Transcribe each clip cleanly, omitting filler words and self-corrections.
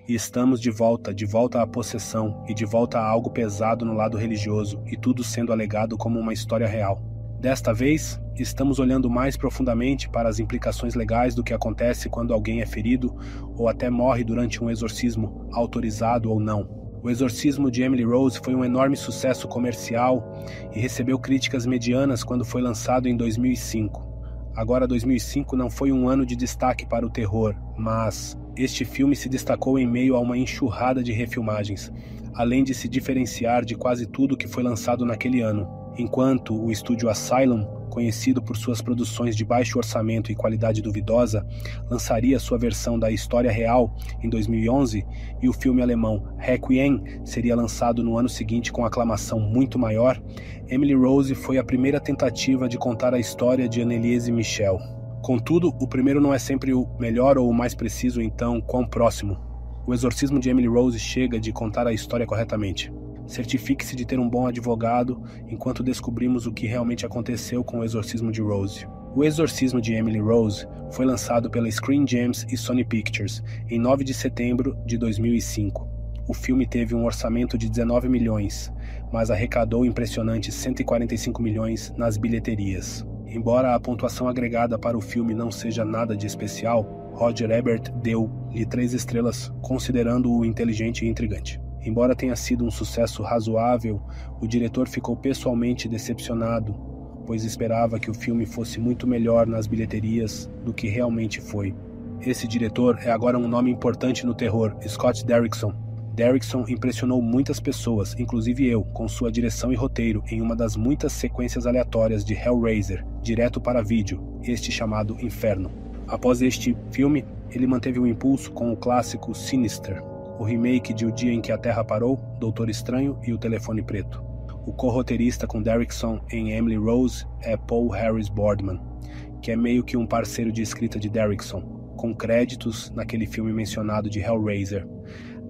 E estamos de volta à possessão e de volta a algo pesado no lado religioso, e tudo sendo alegado como uma história real. Desta vez, estamos olhando mais profundamente para as implicações legais do que acontece quando alguém é ferido ou até morre durante um exorcismo, autorizado ou não. O Exorcismo de Emily Rose foi um enorme sucesso comercial e recebeu críticas medianas quando foi lançado em 2005. Agora, 2005 não foi um ano de destaque para o terror, mas este filme se destacou em meio a uma enxurrada de refilmagens, além de se diferenciar de quase tudo que foi lançado naquele ano. Enquanto o estúdio Asylum, conhecido por suas produções de baixo orçamento e qualidade duvidosa, lançaria sua versão da história real em 2011, e o filme alemão Requiem seria lançado no ano seguinte com aclamação muito maior, Emily Rose foi a primeira tentativa de contar a história de Anneliese Michel. Contudo, o primeiro não é sempre o melhor ou o mais preciso, então quão próximo? O Exorcismo de Emily Rose chega de contar a história corretamente. Certifique-se de ter um bom advogado enquanto descobrimos o que realmente aconteceu com o exorcismo de Rose. O Exorcismo de Emily Rose foi lançado pela Screen Gems e Sony Pictures em 9 de setembro de 2005. O filme teve um orçamento de 19 milhões, mas arrecadou impressionantes 145 milhões nas bilheterias. Embora a pontuação agregada para o filme não seja nada de especial, Roger Ebert deu-lhe 3 estrelas, considerando-o inteligente e intrigante. Embora tenha sido um sucesso razoável, o diretor ficou pessoalmente decepcionado, pois esperava que o filme fosse muito melhor nas bilheterias do que realmente foi. Esse diretor é agora um nome importante no terror, Scott Derrickson. Derrickson impressionou muitas pessoas, inclusive eu, com sua direção e roteiro em uma das muitas sequências aleatórias de Hellraiser, direto para vídeo, este chamado Inferno. Após este filme, ele manteve o impulso com o clássico Sinister, o remake de O Dia em que a Terra Parou, Doutor Estranho e O Telefone Preto. O co-roteirista com Derrickson em Emily Rose é Paul Harris Boardman, que é meio que um parceiro de escrita de Derrickson, com créditos naquele filme mencionado de Hellraiser,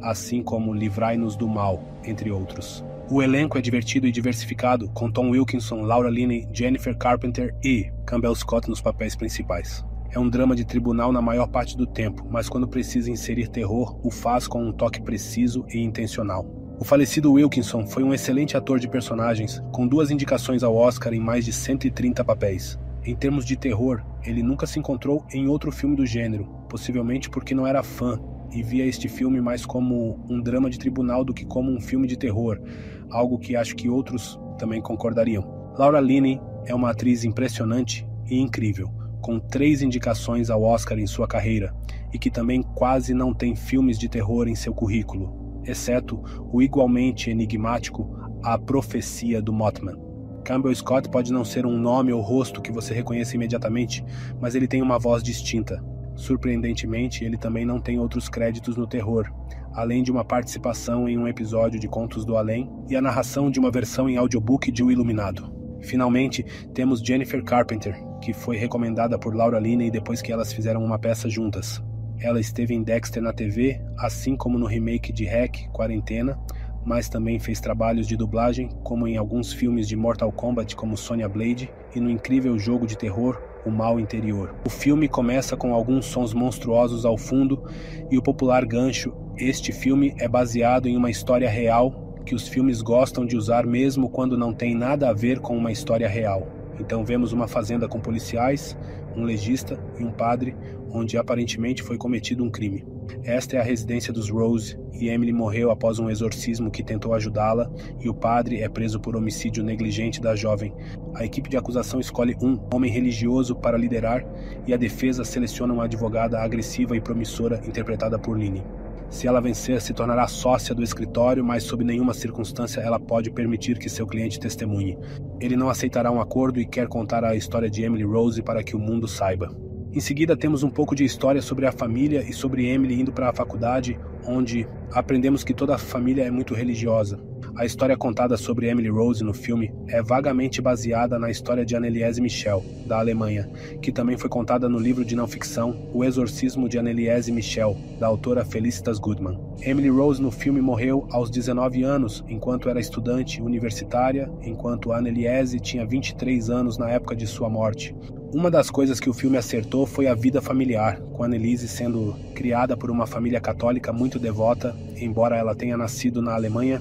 assim como Livrai-nos do Mal, entre outros. O elenco é divertido e diversificado, com Tom Wilkinson, Laura Linney, Jennifer Carpenter e Campbell Scott nos papéis principais. É um drama de tribunal na maior parte do tempo, mas quando precisa inserir terror, o faz com um toque preciso e intencional. O falecido Wilkinson foi um excelente ator de personagens, com 2 indicações ao Oscar em mais de 130 papéis. Em termos de terror, ele nunca se encontrou em outro filme do gênero, possivelmente porque não era fã e via este filme mais como um drama de tribunal do que como um filme de terror, algo que acho que outros também concordariam. Laura Linney é uma atriz impressionante e incrível, com 3 indicações ao Oscar em sua carreira, e que também quase não tem filmes de terror em seu currículo, exceto o igualmente enigmático A Profecia do Mothman. Campbell Scott pode não ser um nome ou rosto que você reconheça imediatamente, mas ele tem uma voz distinta. Surpreendentemente, ele também não tem outros créditos no terror, além de uma participação em um episódio de Contos do Além e a narração de uma versão em audiobook de O Iluminado. Finalmente, temos Jennifer Carpenter, que foi recomendada por Laura Linney depois que elas fizeram uma peça juntas. Ela esteve em Dexter na TV, assim como no remake de Hack, Quarentena, mas também fez trabalhos de dublagem, como em alguns filmes de Mortal Kombat como Sonya Blade e no incrível jogo de terror O Mal Interior. O filme começa com alguns sons monstruosos ao fundo e o popular gancho "este filme é baseado em uma história real", que os filmes gostam de usar mesmo quando não tem nada a ver com uma história real. Então vemos uma fazenda com policiais, um legista e um padre, onde aparentemente foi cometido um crime. Esta é a residência dos Rose, e Emily morreu após um exorcismo que tentou ajudá-la, e o padre é preso por homicídio negligente da jovem. A equipe de acusação escolhe um homem religioso para liderar, e a defesa seleciona uma advogada agressiva e promissora interpretada por Linney. Se ela vencer, se tornará sócia do escritório, mas sob nenhuma circunstância ela pode permitir que seu cliente testemunhe. Ele não aceitará um acordo e quer contar a história de Emily Rose para que o mundo saiba. Em seguida, temos um pouco de história sobre a família e sobre Emily indo para a faculdade, onde aprendemos que toda a família é muito religiosa. A história contada sobre Emily Rose no filme é vagamente baseada na história de Anneliese Michel, da Alemanha, que também foi contada no livro de não-ficção O Exorcismo de Anneliese Michel, da autora Felicitas Goodman. Emily Rose no filme morreu aos 19 anos, enquanto era estudante universitária, enquanto Anneliese tinha 23 anos na época de sua morte. Uma das coisas que o filme acertou foi a vida familiar, com Anneliese sendo criada por uma família católica muito devota, embora ela tenha nascido na Alemanha,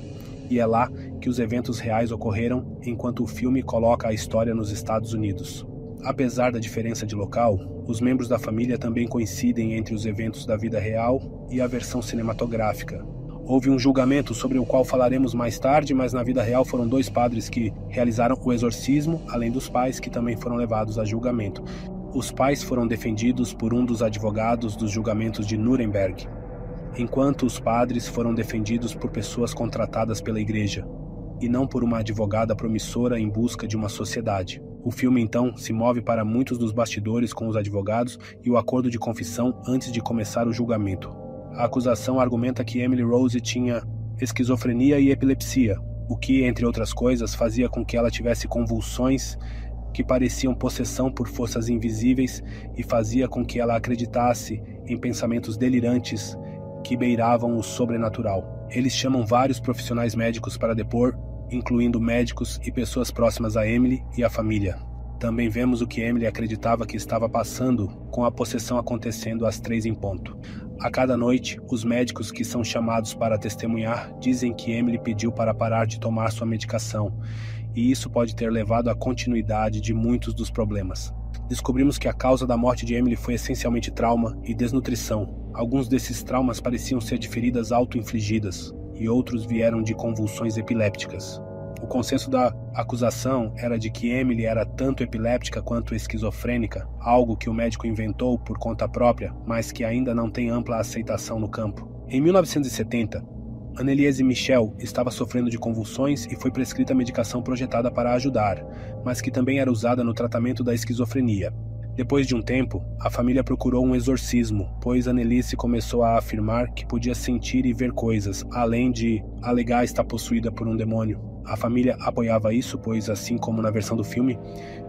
e é lá que os eventos reais ocorreram, enquanto o filme coloca a história nos Estados Unidos. Apesar da diferença de local, os membros da família também coincidem entre os eventos da vida real e a versão cinematográfica. Houve um julgamento sobre o qual falaremos mais tarde, mas na vida real foram 2 padres que realizaram o exorcismo, além dos pais que também foram levados a julgamento. Os pais foram defendidos por um dos advogados dos julgamentos de Nuremberg, enquanto os padres foram defendidos por pessoas contratadas pela igreja, e não por uma advogada promissora em busca de uma sociedade. O filme então se move para muitos dos bastidores com os advogados e o acordo de confissão antes de começar o julgamento. A acusação argumenta que Emily Rose tinha esquizofrenia e epilepsia, o que, entre outras coisas, fazia com que ela tivesse convulsões que pareciam possessão por forças invisíveis e fazia com que ela acreditasse em pensamentos delirantes que beiravam o sobrenatural. Eles chamam vários profissionais médicos para depor, incluindo médicos e pessoas próximas a Emily e a família. Também vemos o que Emily acreditava que estava passando, com a possessão acontecendo às 3 em ponto. A cada noite, os médicos que são chamados para testemunhar dizem que Emily pediu para parar de tomar sua medicação, e isso pode ter levado à continuidade de muitos dos problemas. Descobrimos que a causa da morte de Emily foi essencialmente trauma e desnutrição. Alguns desses traumas pareciam ser de feridas auto-infligidas, e outros vieram de convulsões epilépticas. O consenso da acusação era de que Emily era tanto epiléptica quanto esquizofrênica, algo que o médico inventou por conta própria, mas que ainda não tem ampla aceitação no campo. Em 1970, Anneliese Michel estava sofrendo de convulsões e foi prescrita medicação projetada para ajudar, mas que também era usada no tratamento da esquizofrenia. Depois de um tempo, a família procurou um exorcismo, pois Anneliese começou a afirmar que podia sentir e ver coisas, além de alegar estar possuída por um demônio. A família apoiava isso, pois, assim como na versão do filme,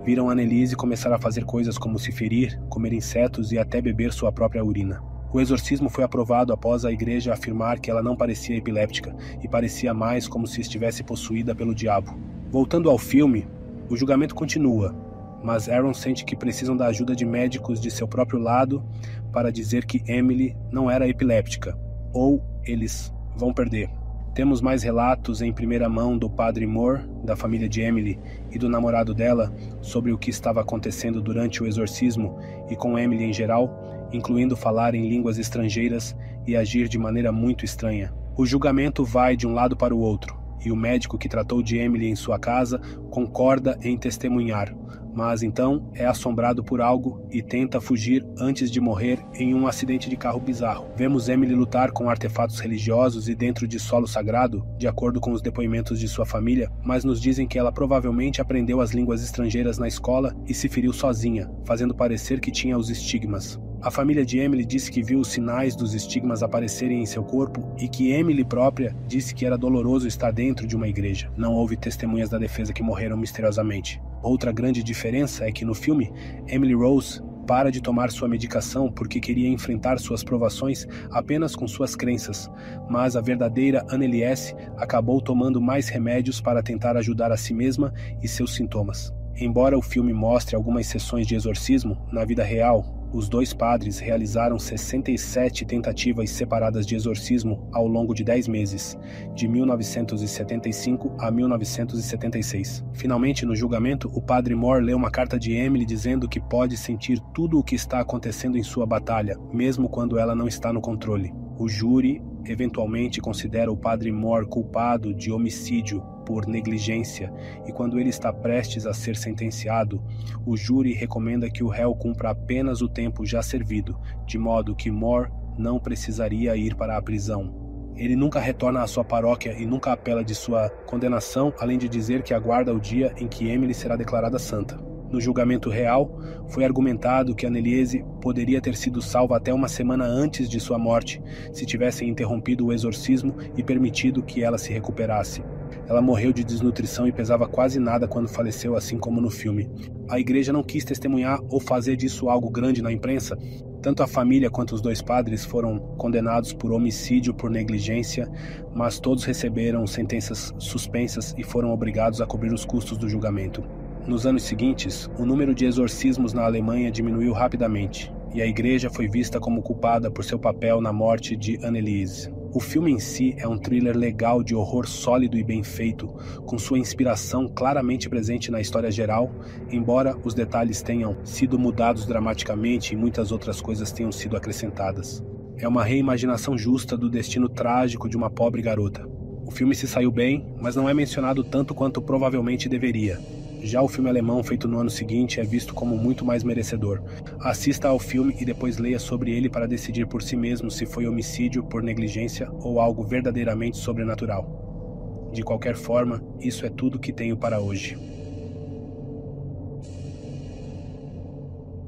viram Anneliese começar a fazer coisas como se ferir, comer insetos e até beber sua própria urina. O exorcismo foi aprovado após a igreja afirmar que ela não parecia epiléptica e parecia mais como se estivesse possuída pelo diabo. Voltando ao filme, o julgamento continua, mas Aaron sente que precisam da ajuda de médicos de seu próprio lado para dizer que Emily não era epiléptica, ou eles vão perder. Temos mais relatos em primeira mão do padre Moore, da família de Emily, e do namorado dela sobre o que estava acontecendo durante o exorcismo e com Emily em geral, incluindo falar em línguas estrangeiras e agir de maneira muito estranha. O julgamento vai de um lado para o outro, e o médico que tratou de Emily em sua casa concorda em testemunhar, mas então é assombrado por algo e tenta fugir antes de morrer em um acidente de carro bizarro. Vemos Emily lutar com artefatos religiosos e dentro de solo sagrado, de acordo com os depoimentos de sua família, mas nos dizem que ela provavelmente aprendeu as línguas estrangeiras na escola e se feriu sozinha, fazendo parecer que tinha os estigmas. A família de Emily disse que viu os sinais dos estigmas aparecerem em seu corpo e que Emily própria disse que era doloroso estar dentro de uma igreja. Não houve testemunhas da defesa que morreram misteriosamente. Outra grande diferença é que no filme, Emily Rose para de tomar sua medicação porque queria enfrentar suas provações apenas com suas crenças, mas a verdadeira Anneliese acabou tomando mais remédios para tentar ajudar a si mesma e seus sintomas. Embora o filme mostre algumas sessões de exorcismo, na vida real, os 2 padres realizaram 67 tentativas separadas de exorcismo ao longo de 10 meses, de 1975 a 1976. Finalmente, no julgamento, o padre Moore lê uma carta de Emily dizendo que pode sentir tudo o que está acontecendo em sua batalha, mesmo quando ela não está no controle. O júri eventualmente considera o padre Moore culpado de homicídio por negligência, e quando ele está prestes a ser sentenciado, o júri recomenda que o réu cumpra apenas o tempo já servido, de modo que Moore não precisaria ir para a prisão. Ele nunca retorna à sua paróquia e nunca apela de sua condenação, além de dizer que aguarda o dia em que Emily será declarada santa. No julgamento real, foi argumentado que Anneliese poderia ter sido salva até uma semana antes de sua morte, se tivessem interrompido o exorcismo e permitido que ela se recuperasse. Ela morreu de desnutrição e pesava quase nada quando faleceu, assim como no filme. A igreja não quis testemunhar ou fazer disso algo grande na imprensa. Tanto a família quanto os 2 padres foram condenados por homicídio por negligência, mas todos receberam sentenças suspensas e foram obrigados a cobrir os custos do julgamento. Nos anos seguintes, o número de exorcismos na Alemanha diminuiu rapidamente, e a igreja foi vista como culpada por seu papel na morte de Anneliese. O filme em si é um thriller legal de horror sólido e bem feito, com sua inspiração claramente presente na história geral, embora os detalhes tenham sido mudados dramaticamente e muitas outras coisas tenham sido acrescentadas. É uma reimaginação justa do destino trágico de uma pobre garota. O filme se saiu bem, mas não é mencionado tanto quanto provavelmente deveria. Já o filme alemão feito no ano seguinte é visto como muito mais merecedor. Assista ao filme e depois leia sobre ele para decidir por si mesmo se foi homicídio por negligência ou algo verdadeiramente sobrenatural. De qualquer forma, isso é tudo que tenho para hoje.